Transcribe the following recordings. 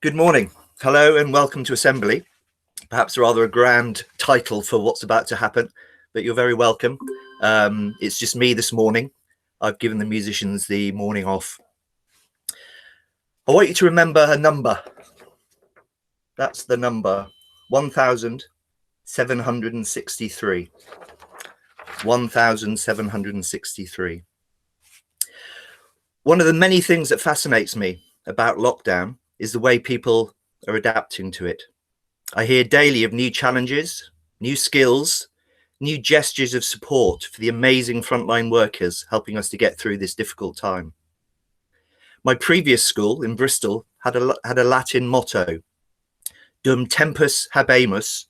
Good morning. Hello and welcome to Assembly. Perhaps rather a grand title for what's about to happen, but you're very welcome. It's just me this morning. I've given the musicians the morning off. I want you to remember a number. That's the number 1763. 1763. One of the many things that fascinates me about lockdown is the way people are adapting to it. I hear daily of new challenges, new skills, new gestures of support for the amazing frontline workers helping us to get through this difficult time. My previous school in Bristol had a Latin motto, Dum tempus habemus,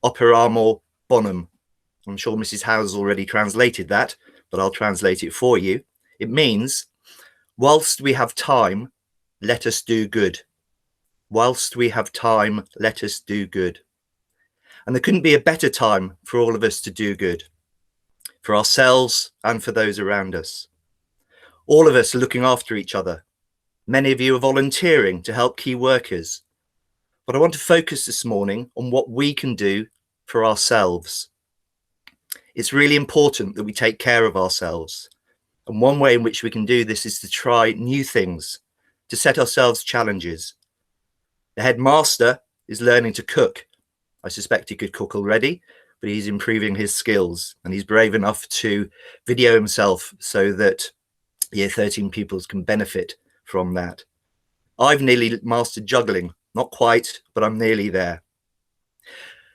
operamur bonum. I'm sure Mrs. Howe's already translated that, but I'll translate it for you. It means, whilst we have time, let us do good. Whilst we have time, let us do good. And there couldn't be a better time for all of us to do good, for ourselves and for those around us. All of us are looking after each other. Many of you are volunteering to help key workers. But I want to focus this morning on what we can do for ourselves. It's really important that we take care of ourselves. And one way in which we can do this is to try new things, to set ourselves challenges. The headmaster is learning to cook. I suspect he could cook already, but he's improving his skills and he's brave enough to video himself so that Year 13 pupils can benefit from that. I've nearly mastered juggling, not quite, but I'm nearly there.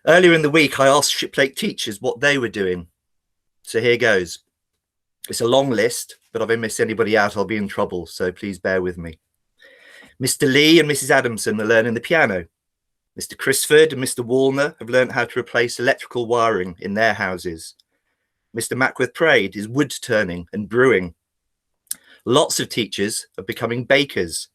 Earlier in the week, I asked Shiplake teachers what they were doing. So here goes. It's a long list, but if I miss anybody out, I'll be in trouble, so please bear with me. Mr. Lee and Mrs. Adamson are learning the piano. Mr. Crisford and Mr. Wallner have learned how to replace electrical wiring in their houses. Mr. Mackworth-Praed is wood turning and brewing. Lots of teachers are becoming bakers.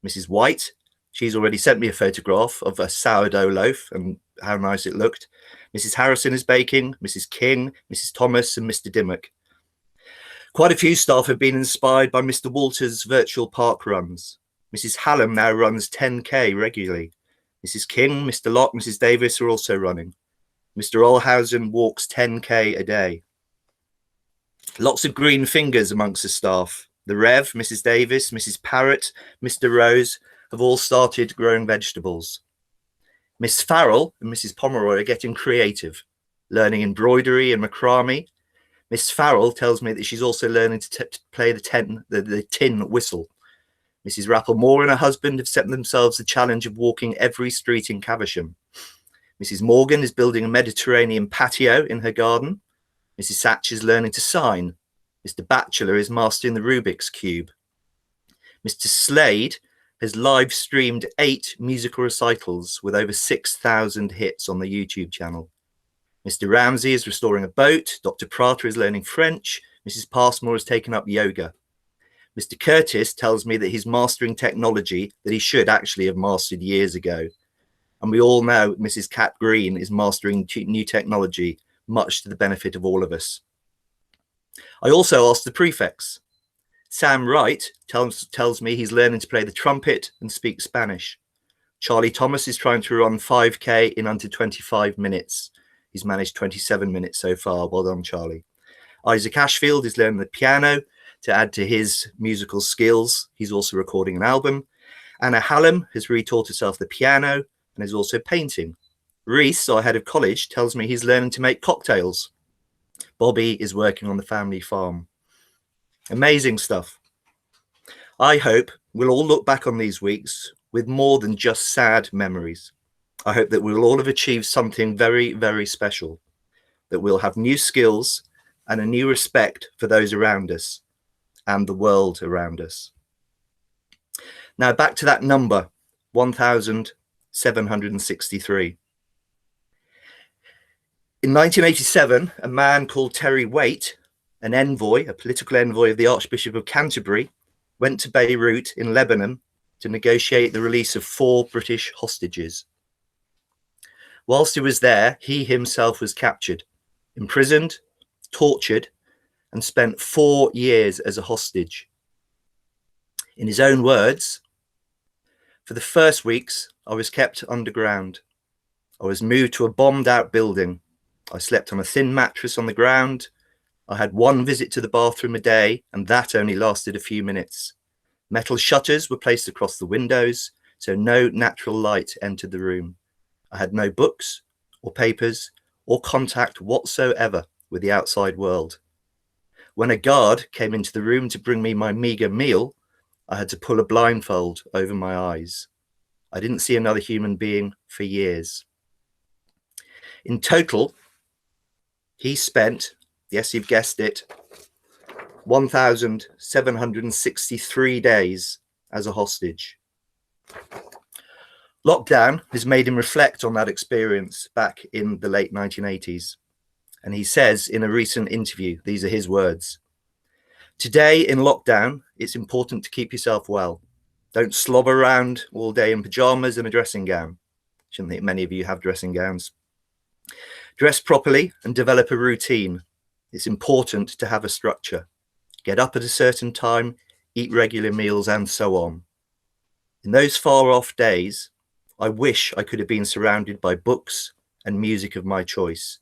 Mrs. White, she's already sent me a photograph of a sourdough loaf and how nice it looked. Mrs. Harrison is baking, Mrs. King, Mrs. Thomas and Mr. Dimmock. Quite a few staff have been inspired by Mr. Walters' virtual park runs. Mrs. Hallam now runs 10K regularly. Mrs. King, Mr. Locke, Mrs. Davis are also running. Mr. Olhausen walks 10K a day. Lots of green fingers amongst the staff. The Rev, Mrs. Davis, Mrs. Parrott, Mr. Rose have all started growing vegetables. Miss Farrell and Mrs. Pomeroy are getting creative, learning embroidery and macrame. Miss Farrell tells me that she's also learning to play the tin whistle. Mrs. Rapplemore and her husband have set themselves the challenge of walking every street in Caversham. Mrs. Morgan is building a Mediterranean patio in her garden. Mrs. Satch is learning to sign. Mr. Batchelor is mastering the Rubik's Cube. Mr. Slade has live streamed 8 musical recitals with over 6,000 hits on the YouTube channel. Mr. Ramsey is restoring a boat. Dr. Prater is learning French. Mrs. Passmore has taken up yoga. Mr. Curtis tells me that he's mastering technology that he should actually have mastered years ago. And we all know Mrs. Cat Green is mastering new technology, much to the benefit of all of us. I also asked the prefects. Sam Wright tells me he's learning to play the trumpet and speak Spanish. Charlie Thomas is trying to run 5K in under 25 minutes. He's managed 27 minutes so far. Well done, Charlie. Isaac Ashfield is learning the piano to add to his musical skills. He's also recording an album. Anna Hallam has retaught herself the piano and is also painting. Reese, our head of college, tells me he's learning to make cocktails. Bobby is working on the family farm. Amazing stuff. I hope we'll all look back on these weeks with more than just sad memories. I hope that we'll all have achieved something very, very special, that we'll have new skills and a new respect for those around us and the world around us. Now back to that number, 1763. In 1987, a man called Terry Waite, an envoy, a political envoy of the Archbishop of Canterbury, went to Beirut in Lebanon to negotiate the release of 4 British hostages. Whilst he was there, he himself was captured, imprisoned, tortured, and spent 4 years as a hostage. In his own words, For the first weeks, I was kept underground. I was moved to a bombed out building. I slept on a thin mattress on the ground. I had one visit to the bathroom a day, and that only lasted a few minutes. Metal shutters were placed across the windows, so no natural light entered the room. I had no books or papers or contact whatsoever with the outside world. When a guard came into the room to bring me my meager meal, I had to pull a blindfold over my eyes. I didn't see another human being for years. In total, he spent, yes, you've guessed it, 1,763 days as a hostage. Lockdown has made him reflect on that experience back in the late 1980s. And he says in a recent interview, these are his words: "Today in lockdown, it's important to keep yourself well. Don't slobber around all day in pajamas and a dressing gown." Shouldn't think many of you have dressing gowns. "Dress properly and develop a routine. It's important to have a structure. Get up at a certain time, eat regular meals, and so on. In those far off days, I wish I could have been surrounded by books and music of my choice.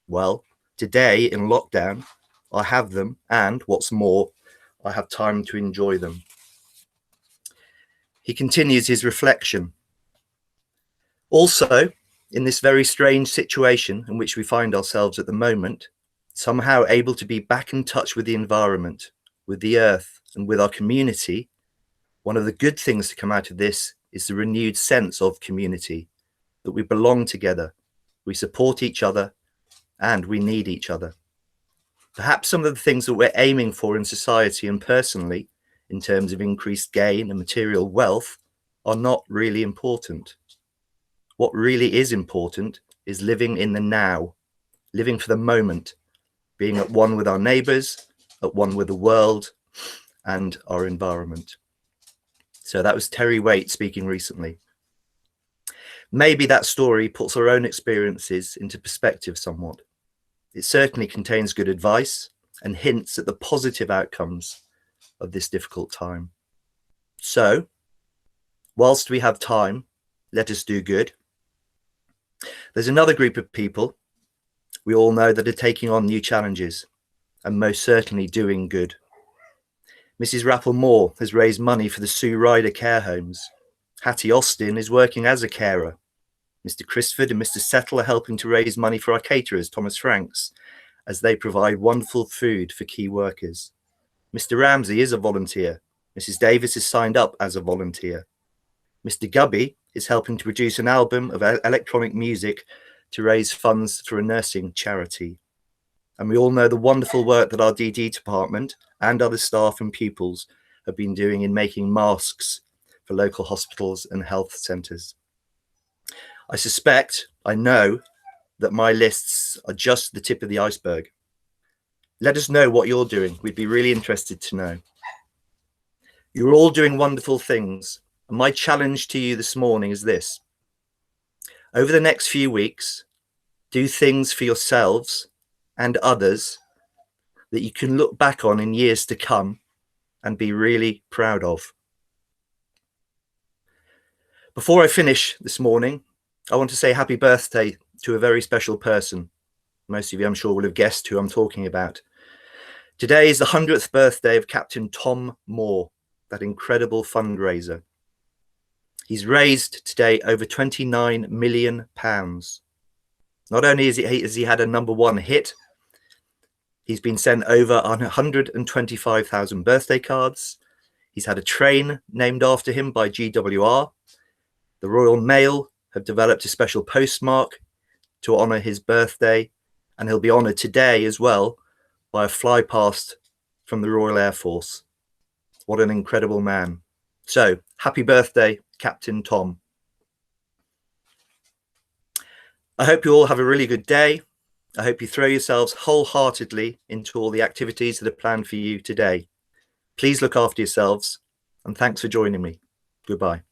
Well, today in lockdown, I have them, and what's more, I have time to enjoy them." He continues his reflection. "Also, in this very strange situation in which we find ourselves at the moment, somehow able to be back in touch with the environment, with the earth, and with our community, one of the good things to come out of this is the renewed sense of community, that we belong together, we support each other, and we need each other. Perhaps some of the things that we're aiming for in society and personally, in terms of increased gain and material wealth, are not really important. What really is important is living in the now, living for the moment, being at one with our neighbours, at one with the world and our environment." So that was Terry Waite speaking recently. Maybe that story puts our own experiences into perspective somewhat. It certainly contains good advice and hints at the positive outcomes of this difficult time. So, whilst we have time, let us do good. There's another group of people we all know that are taking on new challenges and most certainly doing good. Mrs. Rappel-Moore has raised money for the Sue Ryder care homes. Hattie Austin is working as a carer. Mr. Crisford and Mr. Settle are helping to raise money for our caterers, Thomas Franks, as they provide wonderful food for key workers. Mr. Ramsey is a volunteer. Mrs. Davis is signed up as a volunteer. Mr. Gubby is helping to produce an album of electronic music to raise funds for a nursing charity. And we all know the wonderful work that our DD department and other staff and pupils have been doing in making masks for local hospitals and health centres. I know that my lists are just the tip of the iceberg. Let us know what you're doing. We'd be really interested to know. You're all doing wonderful things. And my challenge to you this morning is this: over the next few weeks, do things for yourselves and others that you can look back on in years to come and be really proud of. Before I finish this morning, I want to say happy birthday to a very special person. Most of you, I'm sure, will have guessed who I'm talking about. Today is the 100th birthday of Captain Tom Moore, that incredible fundraiser. He's raised today over £29 million. Not only has he had a #1 hit, he's been sent over 125,000 birthday cards. He's had a train named after him by GWR. The Royal Mail have developed a special postmark to honour his birthday, and he'll be honoured today as well by a flypast from the Royal Air Force. What an incredible man. So, happy birthday, Captain Tom. I hope you all have a really good day. I hope you throw yourselves wholeheartedly into all the activities that are planned for you today. Please look after yourselves, and thanks for joining me. Goodbye.